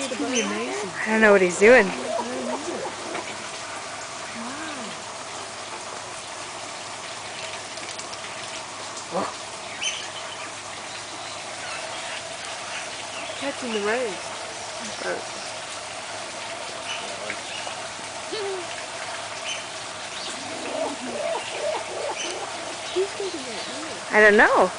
pretty amazing. I don't know what he's doing. I don't either. Wow. Catching the rays. Who's thinking that? I don't know.